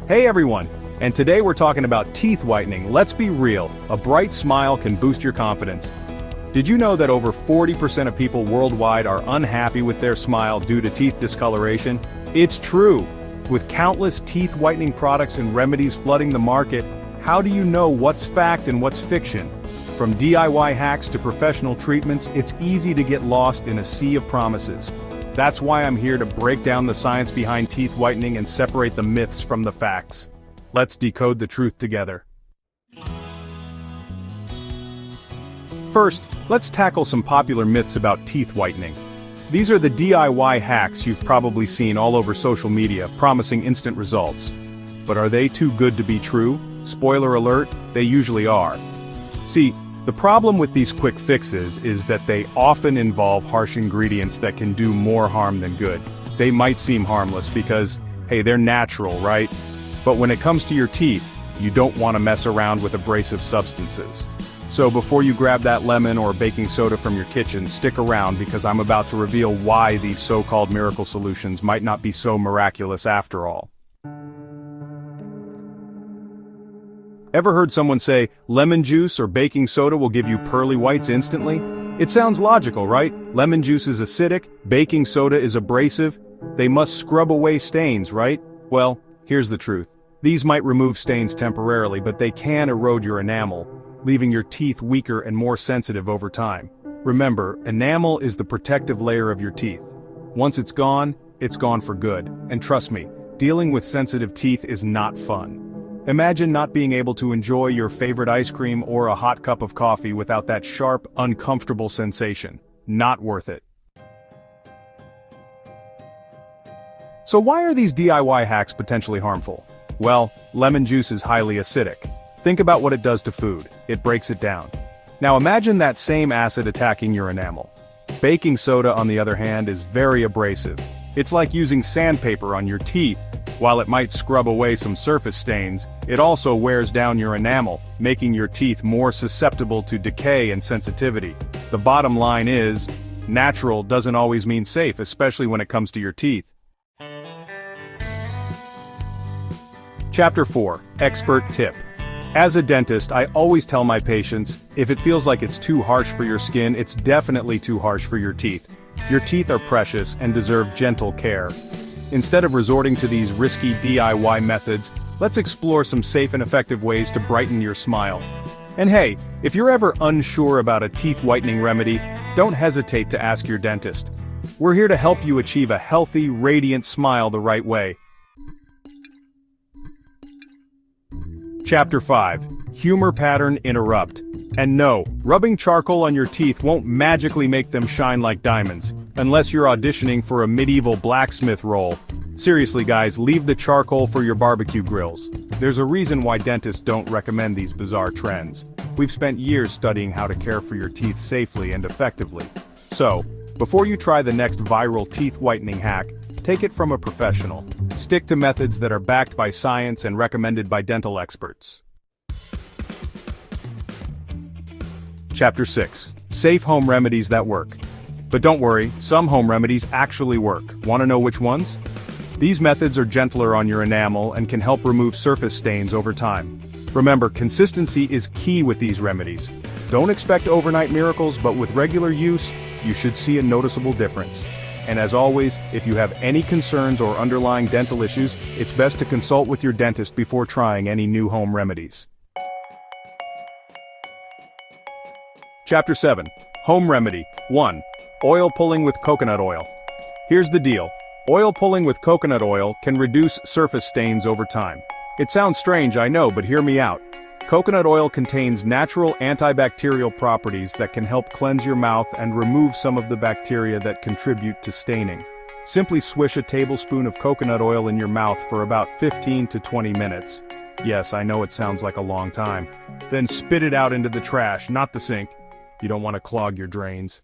Hey everyone! And today we're talking about teeth whitening. Let's be real, a bright smile can boost your confidence. Did you know that over 40% of people worldwide are unhappy with their smile due to teeth discoloration? It's true! With countless teeth whitening products and remedies flooding the market, how do you know what's fact and what's fiction? From DIY hacks to professional treatments, it's easy to get lost in a sea of promises. That's why I'm here to break down the science behind teeth whitening and separate the myths from the facts. Let's decode the truth together. First, let's tackle some popular myths about teeth whitening. These are the DIY hacks you've probably seen all over social media, promising instant results. But are they too good to be true? Spoiler alert, they usually are. See, the problem with these quick fixes is that they often involve harsh ingredients that can do more harm than good. They might seem harmless because, hey, they're natural, right? But when it comes to your teeth, you don't want to mess around with abrasive substances. So before you grab that lemon or baking soda from your kitchen, stick around because I'm about to reveal why these so-called miracle solutions might not be so miraculous after all. Ever heard someone say, lemon juice or baking soda will give you pearly whites instantly? It sounds logical, right? Lemon juice is acidic, baking soda is abrasive. They must scrub away stains, right? Well, here's the truth. These might remove stains temporarily, but they can erode your enamel, leaving your teeth weaker and more sensitive over time. Remember, enamel is the protective layer of your teeth. Once it's gone for good. And trust me, dealing with sensitive teeth is not fun. Imagine not being able to enjoy your favorite ice cream or a hot cup of coffee without that sharp, uncomfortable sensation. Not worth it. So why are these DIY hacks potentially harmful? Well, lemon juice is highly acidic. Think about what it does to food. It breaks it down. Now imagine that same acid attacking your enamel. Baking soda, on the other hand, is very abrasive. It's like using sandpaper on your teeth. While it might scrub away some surface stains, it also wears down your enamel, making your teeth more susceptible to decay and sensitivity. The bottom line is, natural doesn't always mean safe, especially when it comes to your teeth. Chapter 4. Expert Tip. As a dentist, I always tell my patients, if it feels like it's too harsh for your skin, it's definitely too harsh for your teeth. Your teeth are precious and deserve gentle care. Instead of resorting to these risky DIY methods, let's explore some safe and effective ways to brighten your smile. And hey, if you're ever unsure about a teeth whitening remedy, don't hesitate to ask your dentist. We're here to help you achieve a healthy, radiant smile the right way. Chapter 5. Humor Pattern Interrupt. And no, rubbing charcoal on your teeth won't magically make them shine like diamonds, unless you're auditioning for a medieval blacksmith role. Seriously guys, leave the charcoal for your barbecue grills. There's a reason why dentists don't recommend these bizarre trends. We've spent years studying how to care for your teeth safely and effectively. So, before you try the next viral teeth whitening hack, take it from a professional. Stick to methods that are backed by science and recommended by dental experts. Chapter 6. Safe home remedies that work. But don't worry, some home remedies actually work. Want to know which ones? These methods are gentler on your enamel and can help remove surface stains over time. Remember, consistency is key with these remedies. Don't expect overnight miracles, but with regular use, you should see a noticeable difference. And as always, if you have any concerns or underlying dental issues, it's best to consult with your dentist before trying any new home remedies. Chapter 7. Home Remedy. 1. Oil pulling with coconut oil. Here's the deal. Oil pulling with coconut oil can reduce surface stains over time. It sounds strange, I know, but hear me out. Coconut oil contains natural antibacterial properties that can help cleanse your mouth and remove some of the bacteria that contribute to staining. Simply swish a tablespoon of coconut oil in your mouth for about 15 to 20 minutes. Yes, I know it sounds like a long time. Then spit it out into the trash, not the sink. You don't want to clog your drains.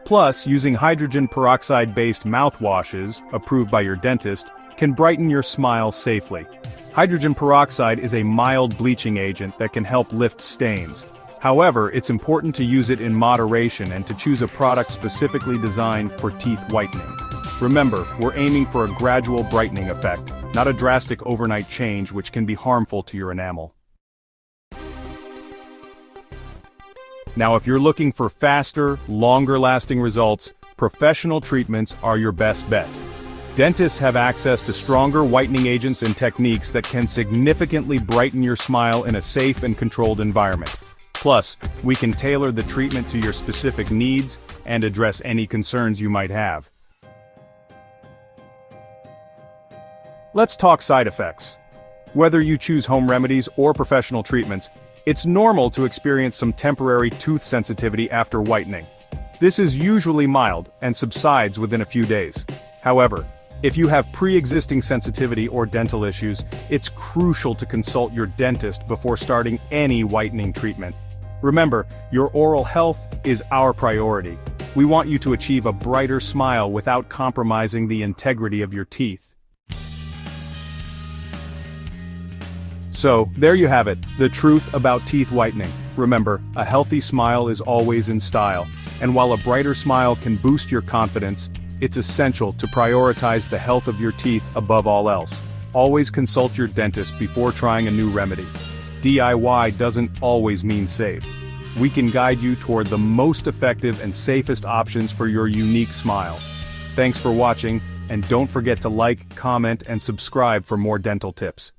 Plus, using hydrogen peroxide-based mouthwashes, approved by your dentist, can brighten your smile safely. Hydrogen peroxide is a mild bleaching agent that can help lift stains. However, it's important to use it in moderation and to choose a product specifically designed for teeth whitening. Remember, we're aiming for a gradual brightening effect, not a drastic overnight change which can be harmful to your enamel. Now, if you're looking for faster, longer-lasting results, professional treatments are your best bet. Dentists have access to stronger whitening agents and techniques that can significantly brighten your smile in a safe and controlled environment. Plus, we can tailor the treatment to your specific needs and address any concerns you might have. Let's talk side effects. Whether you choose home remedies or professional treatments, it's normal to experience some temporary tooth sensitivity after whitening. This is usually mild and subsides within a few days. However, if you have pre-existing sensitivity or dental issues, it's crucial to consult your dentist before starting any whitening treatment. Remember, your oral health is our priority. We want you to achieve a brighter smile without compromising the integrity of your teeth. So, there you have it, the truth about teeth whitening. Remember, a healthy smile is always in style, and while a brighter smile can boost your confidence, it's essential to prioritize the health of your teeth above all else. Always consult your dentist before trying a new remedy. DIY doesn't always mean safe. We can guide you toward the most effective and safest options for your unique smile. Thanks for watching, and don't forget to like, comment, and subscribe for more dental tips.